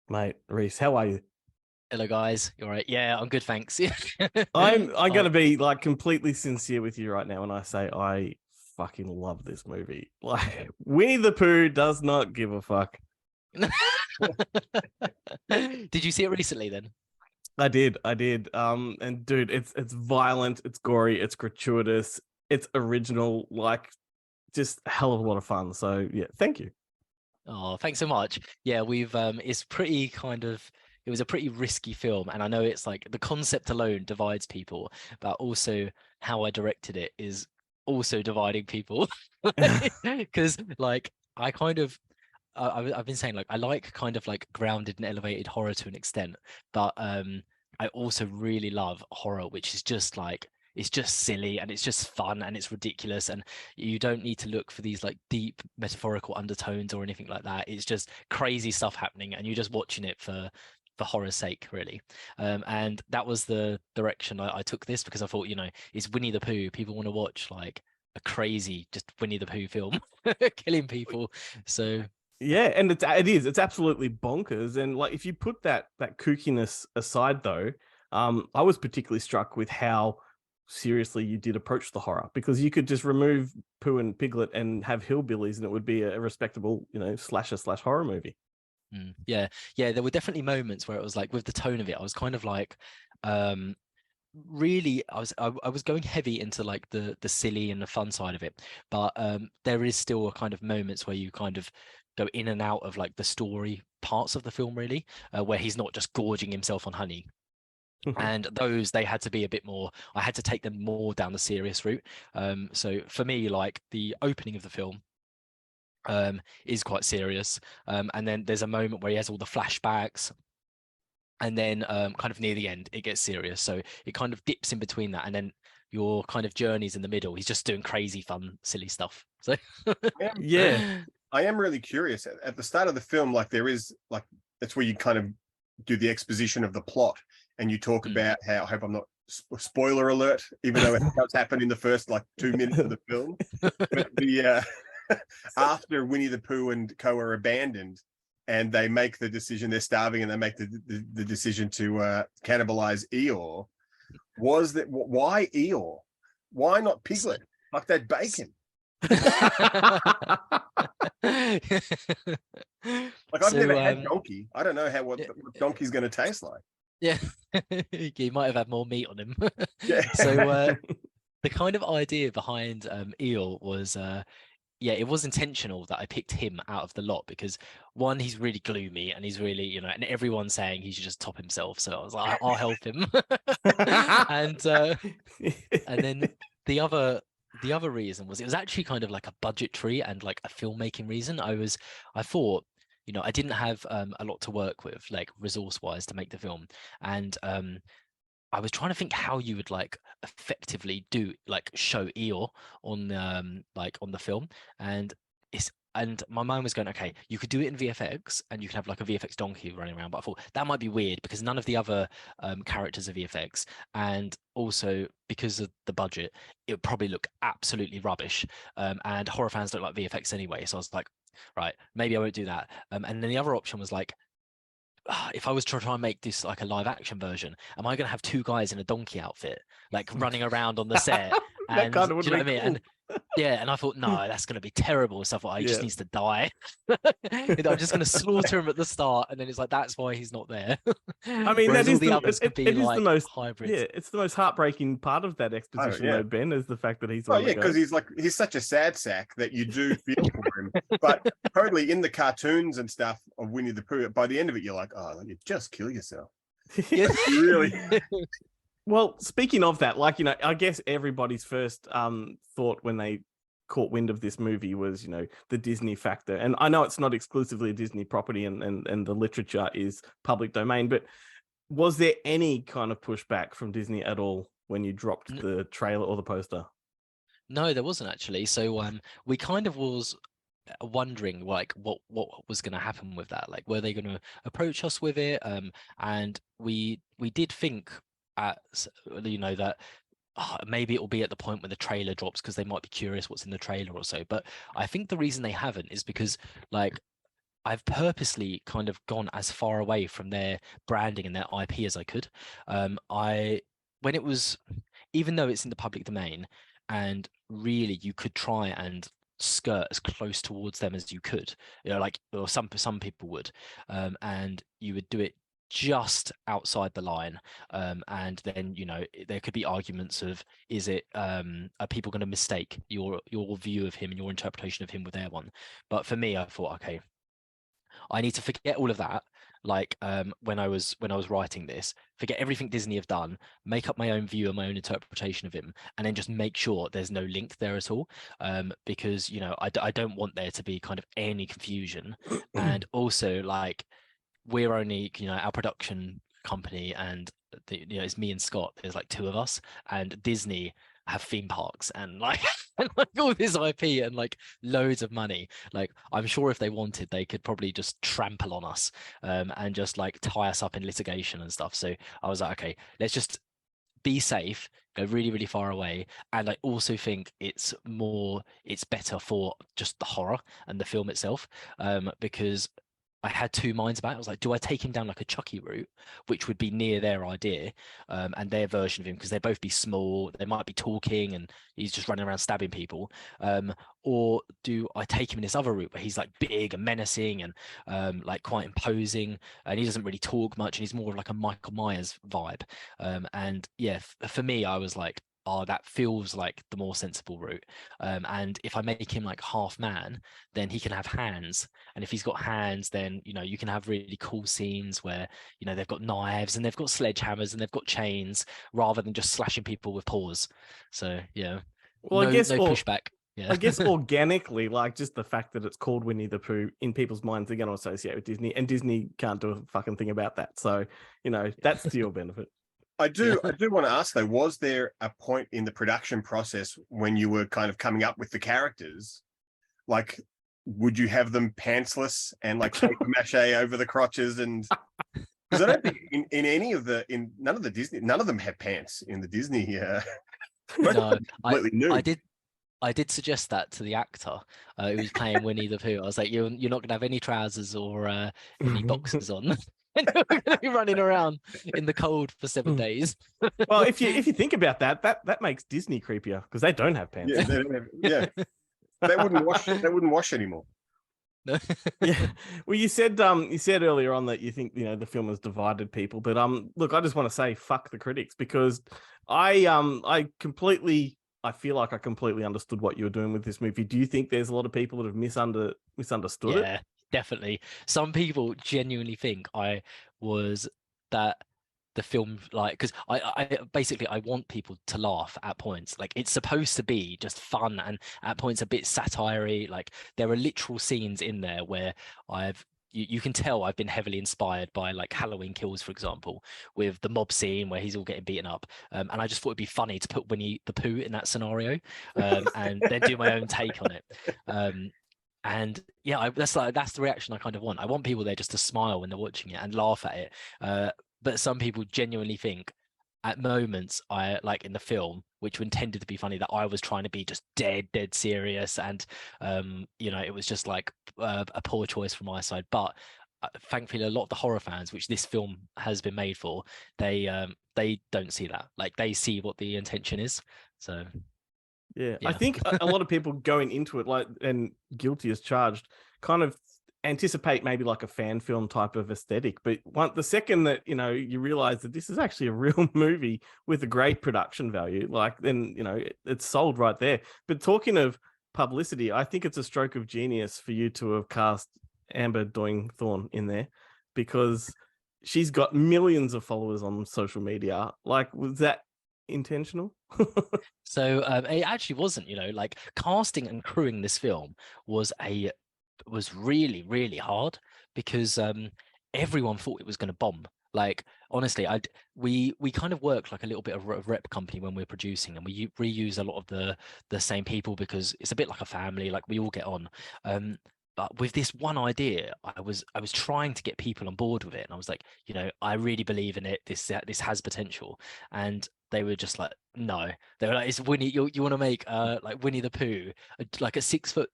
Mate, Rhys, how are you? Hello guys, you all right? Yeah, I'm good, thanks. I'm Oh, gonna be like completely sincere with you right now when I say I fucking love this movie. Like Winnie the Pooh does not give a fuck. did you see it recently then? I did. And dude, it's violent, it's gory, it's gratuitous, it's original, like just a hell of a lot of fun. So yeah, thank you. Oh, thanks so much. Yeah, it's pretty it was a pretty risky film, and I know it's like the concept alone divides people, but also how I directed it is also dividing people. Because like I kind of I've been saying like I like kind of like grounded and elevated horror to an extent, but I also really love horror, which is just like it's just silly and it's just fun and it's ridiculous and you don't need to look for these like deep metaphorical undertones or anything like that. It's just crazy stuff happening and you're just watching it for horror's sake, really. And that was the direction I took this because I thought, it's Winnie the Pooh. People want to watch like a crazy just Winnie the Pooh film killing people. So Yeah, and it's absolutely bonkers. And like if you put that kookiness aside though, I was particularly struck with how seriously you did approach the horror because you could just remove Pooh and Piglet and have hillbillies and it would be a respectable, slasher slash horror movie. Yeah, yeah, there were definitely moments where it was like with the tone of it, I was kind of like, um, really, I was going heavy into like the silly and the fun side of it, but there is still a kind of moments where you kind of go in and out of like the story parts of the film, really, where he's not just gorging himself on honey. And those they had to be a bit more. I had to take them more down the serious route. So for me, like the opening of the film is quite serious. And then there's a moment where he has all the flashbacks, and then kind of near the end, it gets serious. So it kind of dips in between that, and then your kind of journey's in the middle. He's just doing crazy, fun, silly stuff. So I am Yeah. I am really curious. At the start of the film, like there is like that's where you kind of do the exposition of the plot, and you talk mm, about how I hope I'm not spoiler alert, even though it does happen in the first like 2 minutes of the film. But the after Winnie the Pooh and Co are abandoned, and they make the decision, they're starving, and they make the decision to cannibalize Eeyore. Was that why Eeyore? Why not so, Piglet? Like that bacon. Like I've never so had donkey. I don't know what yeah, donkey's going to taste like. yeah. He might have had more meat on him. Yeah. So the kind of idea behind Eel was yeah, it was intentional that I picked him out of the lot because one, he's really gloomy and he's really, and everyone's saying he should just top himself. So I was like, I'll help him. and and then the other the other reason was it was actually kind of like a budgetary and like a filmmaking reason. I thought, I didn't have a lot to work with, like resource wise, to make the film. And I was trying to think how you would like effectively do like show Eeyore on like on the film, and my mind was going, okay, you could do it in VFX and you can have like a VFX donkey running around, but I thought that might be weird because none of the other characters are VFX, and also because of the budget, it would probably look absolutely rubbish. And horror fans don't like VFX anyway, so I was like, right, maybe I won't do that. And then the other option was like, if I was to try and make this like a live action version, am I going to have two guys in a donkey outfit, like running around on the set? That And kind do of would you know be what I mean? cool. And yeah, and I thought, no, that's going to be terrible. So I thought, he just Yeah. needs to die. I'm just going to slaughter him at the start, and then it's like that's why he's not there. I mean, that Whereas all is the the others could be it is the like most hybrids. yeah, it's the most heartbreaking part of that Oh exposition yeah. though, Ben, is the fact that he's Oh one of yeah, the because guys. he's such a sad sack that you do feel for him. But totally in the cartoons and stuff of Winnie the Pooh, by the end of it, you're like, oh, you just kill yourself. Yeah. You really. Well, speaking of that, like, I guess everybody's first thought when they caught wind of this movie was, the Disney factor. And I know it's not exclusively a Disney property and the literature is public domain, but was there any kind of pushback from Disney at all when you dropped the trailer or the poster? No, there wasn't actually. So we kind of was wondering like what was going to happen with that. Like, were they going to approach us with it? And we did think that maybe it will be at the point when the trailer drops because they might be curious what's in the trailer or so. But I think the reason they haven't is because like I've purposely kind of gone as far away from their branding and their IP as I could. I when it was, even though it's in the public domain, and really you could try and skirt as close towards them as you could, like, or some people would, and you would do it just outside the line, and then there could be arguments of, are people going to mistake your view of him and your interpretation of him with their one? But for me, I thought, okay, I need to forget all of that. Like, when I was writing this, forget everything Disney have done, make up my own view and my own interpretation of him, and then just make sure there's no link there at all, because I don't want there to be kind of any confusion. And also, like, we're only, our production company, and it's me and Scott. There's like two of us, and Disney have theme parks and like and like all this IP and like loads of money. Like, I'm sure if they wanted, they could probably just trample on us, and just like tie us up in litigation and stuff. So I was like, okay, let's just be safe, go really, really far away. And I also think it's better for just the horror and the film itself, because I had two minds about it. I was like, do I take him down like a Chucky route, which would be near their idea, and their version of him, because they'd both be small, they might be talking, and he's just running around stabbing people, or do I take him in this other route where he's like big and menacing and like quite imposing, and he doesn't really talk much, and he's more of like a Michael Myers vibe, and yeah, for me, I was like, oh, that feels like the more sensible route. And if I make him like half man, then he can have hands. And if he's got hands, then, you can have really cool scenes where, they've got knives and they've got sledgehammers and they've got chains, rather than just slashing people with paws. So, yeah, Well, no pushback. Yeah. I guess organically, like, just the fact that it's called Winnie the Pooh, in people's minds, they're going to associate with Disney, and Disney can't do a fucking thing about that. So, that's to your benefit. I do want to ask though, was there a point in the production process when you were kind of coming up with the characters, like, would you have them pantsless and like paper mache over the crotches? And because I don't think none of them had pants in the Disney. No, completely new. I did suggest that to the actor who was playing Winnie the Pooh. I was like, you're not going to have any trousers or any boxers on. And you're going to be running around in the cold for 7 days. Well, if you think about that makes Disney creepier, because they don't have pants. Yeah, they wouldn't wash anymore. No. Yeah. Well, you said earlier on that you think the film has divided people, but look, I just want to say fuck the critics, because I feel like I completely understood what you were doing with this movie. Do you think there's a lot of people that have misunderstood it? Yeah, definitely. Some people genuinely think that the film, like, because I basically, I want people to laugh at points. Like, it's supposed to be just fun, and at points a bit satire-y. Like, there are literal scenes in there where you can tell I've been heavily inspired by like Halloween Kills, for example, with the mob scene where he's all getting beaten up. And I just thought it'd be funny to put Winnie the Pooh in that scenario, and then do my own take on it. And yeah, that's the reaction I kind of want. I want people there just to smile when they're watching it and laugh at it. But some people genuinely think at moments, I like in the film, which were intended to be funny, that I was trying to be just dead serious, and it was just like a poor choice from my side. But thankfully, a lot of the horror fans, which this film has been made for, they don't see that. Like, they see what the intention is. So yeah. I think a lot of people going into it, like, and guilty as charged, kind of anticipate maybe like a fan film type of aesthetic, but the second that you realize that this is actually a real movie with a great production value, like, then it's sold right there. But talking of publicity, I think it's a stroke of genius for you to have cast Amber Doing Thorne in there, because she's got millions of followers on social media. Like, was that intentional? So it actually wasn't. Like, casting and crewing this film was really, really hard, because everyone thought it was going to bomb. Like, honestly, we kind of work like a little bit of a rep company when we're producing, and we reuse a lot of the same people, because it's a bit like a family. Like, we all get on. But with this one idea, I was trying to get people on board with it, and I was like, I really believe in it. This has potential, and they were just like, no. They were like, it's Winnie. You want to make like Winnie the Pooh, like a 6 foot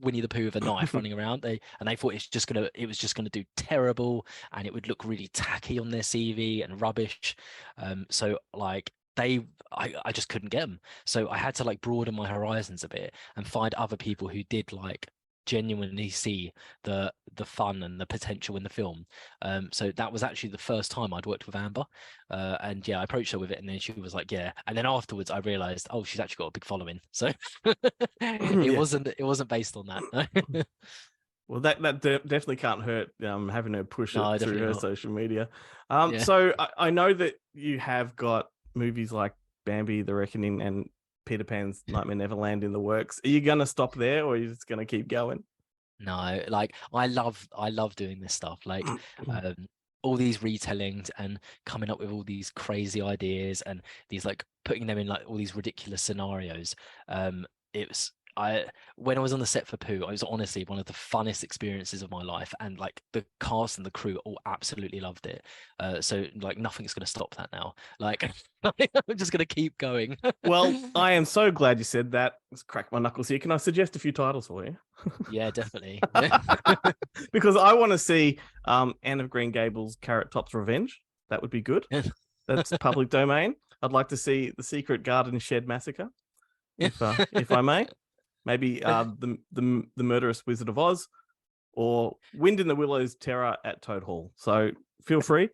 Winnie the Pooh with a knife running around. They thought it was just gonna do terrible, and it would look really tacky on their CV and rubbish. So like I just couldn't get them. So I had to like broaden my horizons a bit and find other people who did like genuinely see the fun and the potential in the film. So that was actually the first time I'd worked with Amber, and yeah, I approached her with it, and then she was like, yeah. And then afterwards I realized, oh, she's actually got a big following. So it wasn't based on that. Well, that definitely can't hurt, having her push No, it through definitely her not. social media. Yeah. So I know that you have got movies like Bambi, The Reckoning, and Peter Pan's Nightmare Neverland in the works. Are you gonna stop there, or are you just gonna keep going? No, like I love doing this stuff. Like all these retellings and coming up with all these crazy ideas and these like putting them in like all these ridiculous scenarios. It was when I was on the set for Pooh, it was honestly one of the funnest experiences of my life, and like the cast and the crew all absolutely loved it. So like nothing's gonna stop that now. Like I'm just gonna keep going. Well, I am so glad you said that. Let's crack my knuckles here. Can I suggest a few titles for you? Yeah, definitely. Because I want to see Anne of Green Gables' Carrot Top's Revenge. That would be good. That's public domain. I'd like to see The Secret Garden Shed Massacre, if I may. Maybe the Murderous Wizard of Oz, or Wind in the Willows Terror at Toad Hall. So feel free.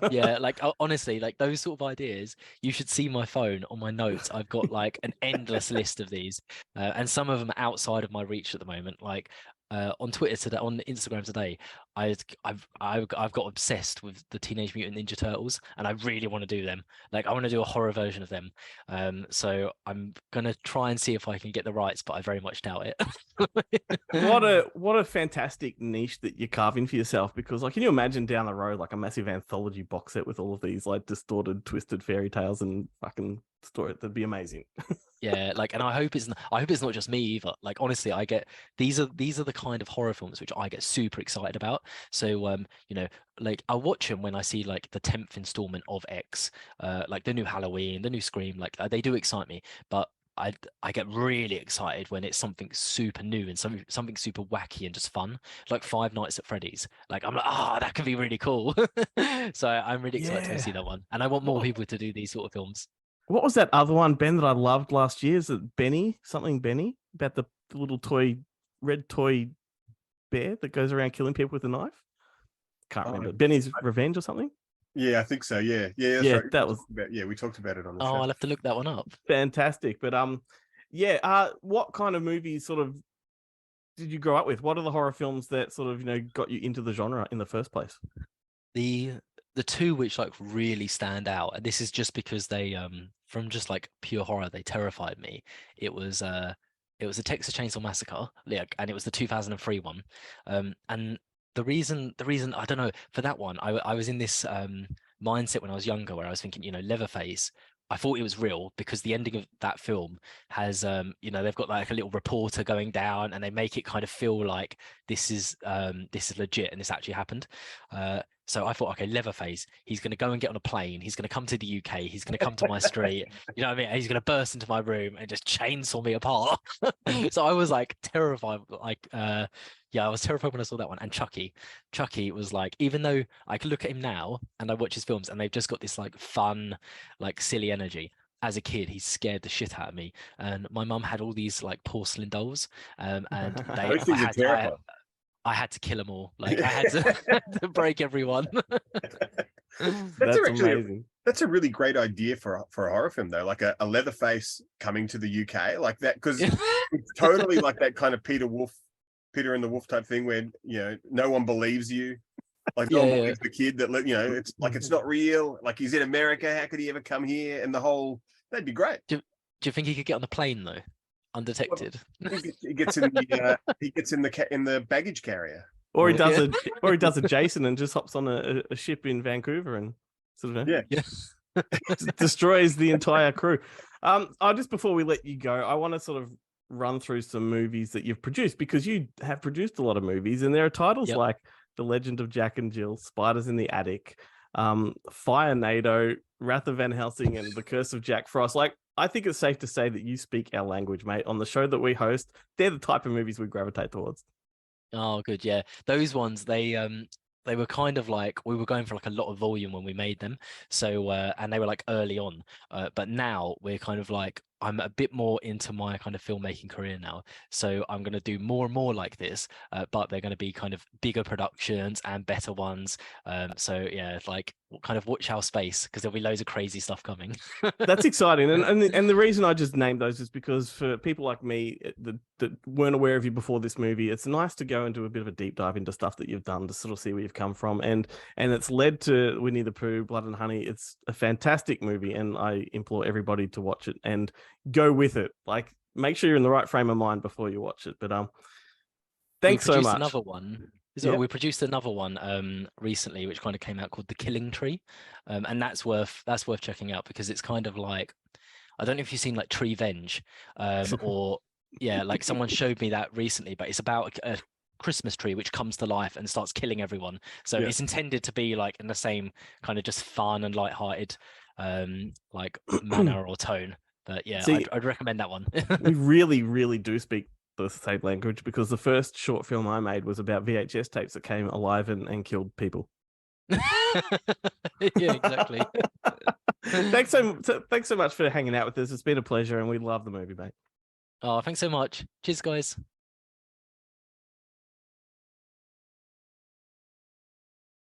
Yeah, like honestly, like those sort of ideas, you should see my phone on my notes. I've got like an endless list of these, and some of them are outside of my reach at the moment. Like on Twitter today, on Instagram today, I've got obsessed with the Teenage Mutant Ninja Turtles, and I really want to do them. Like I want to do a horror version of them. So I'm gonna try and see if I can get the rights, but I very much doubt it. What a fantastic niche that you're carving for yourself, because like, can you imagine down the road like a massive anthology box set with all of these like distorted, twisted fairy tales and fucking story? That'd be amazing. Yeah, like, and I hope it's not just me either. Like honestly, I get these are the kind of horror films which I get super excited about. So you know, like I'll watch them when I see like the 10th installment of X, like the new Halloween, the new Scream, like they do excite me, but I get really excited when it's something super new and something super wacky and just fun, like Five Nights at Freddy's. Like I'm like, that could be really cool. So I'm really excited to see that one, and I want more people to do these sort of films. What was that other one, Ben, that I loved last year? Is it Benny? Something Benny? About the little red toy bear that goes around killing people with a knife? Can't remember. Benny's Revenge or something? Yeah, I think so. Yeah. That's Yeah, right. that was we talked about it on the Oh, show. I'll have to look that one up. fantastic. But what kind of movies sort of did you grow up with? What are the horror films that sort of, got you into the genre in the first place? The two which like really stand out, and this is just because they from just like pure horror, they terrified me. It was a Texas Chainsaw Massacre, and it was the 2003 one. And the reason I don't know, for that one, I was in this mindset when I was younger where I was thinking, Leatherface, I thought it was real because the ending of that film has they've got like a little reporter going down, and they make it kind of feel like this is legit and this actually happened. So I thought, okay, Leatherface, he's going to go and get on a plane. He's going to come to the UK. He's going to come to my street. You know what I mean? And he's going to burst into my room and just chainsaw me apart. So I was like terrified. Like, I was terrified when I saw that one. And Chucky was like, even though I could look at him now and I watch his films and they've just got this like fun, like silly energy. As a kid, he scared the shit out of me. And my mum had all these like porcelain dolls, and Those things are terrifying. I had to kill them all. Like I had to break everyone. That's amazing. That's a really great idea for a horror film, though. Like a Leatherface coming to the UK, like that, because it's totally like that kind of Peter and the Wolf type thing, where no one believes you. Like no one believes the kid that it's like it's not real. Like he's in America. How could he ever come here? And that'd be great. Do you think he could get on the plane though? Undetected. He gets in the baggage carrier, or he does a Jason and just hops on a ship in Vancouver and sort of destroys the entire crew. Just before we let you go, I want to sort of run through some movies that you've produced, because you have produced a lot of movies, and there are titles like The Legend of Jack and Jill, Spiders in the Attic, Firenado, Wrath of Van Helsing, and The Curse of Jack Frost. Like, I think it's safe to say that you speak our language, mate. On the show that we host, they're the type of movies we gravitate towards. Oh, good. Yeah. Those ones, they were kind of like, we were going for like a lot of volume when we made them. So, and they were like early on. But now we're kind of like, I'm a bit more into my kind of filmmaking career now. So I'm going to do more and more like this, but they're going to be kind of bigger productions and better ones. So yeah, like kind of watch our space, because there'll be loads of crazy stuff coming. That's exciting. And the reason I just named those is because for people like me that weren't aware of you before this movie, it's nice to go into a bit of a deep dive into stuff that you've done to sort of see where you've come from. And it's led to Winnie the Pooh, Blood and Honey. It's a fantastic movie, and I implore everybody to watch it and go with it. Like, make sure you're in the right frame of mind before you watch it. But thanks so much. Another one. Yeah. We produced another one recently, which kind of came out, called The Killing Tree, and that's worth checking out, because it's kind of like, I don't know if you've seen like Treevenge, or yeah, like someone showed me that recently, but it's about a Christmas tree which comes to life and starts killing everyone. So Yeah. it's intended to be like in the same kind of just fun and light-hearted like manner or tone. But yeah, See, I'd recommend that one. We really, really do speak the same language, because the first short film I made was about VHS tapes that came alive and killed people. Yeah, exactly. Thanks so much for hanging out with us. It's been a pleasure, and we love the movie, mate. Oh, thanks so much. Cheers, guys.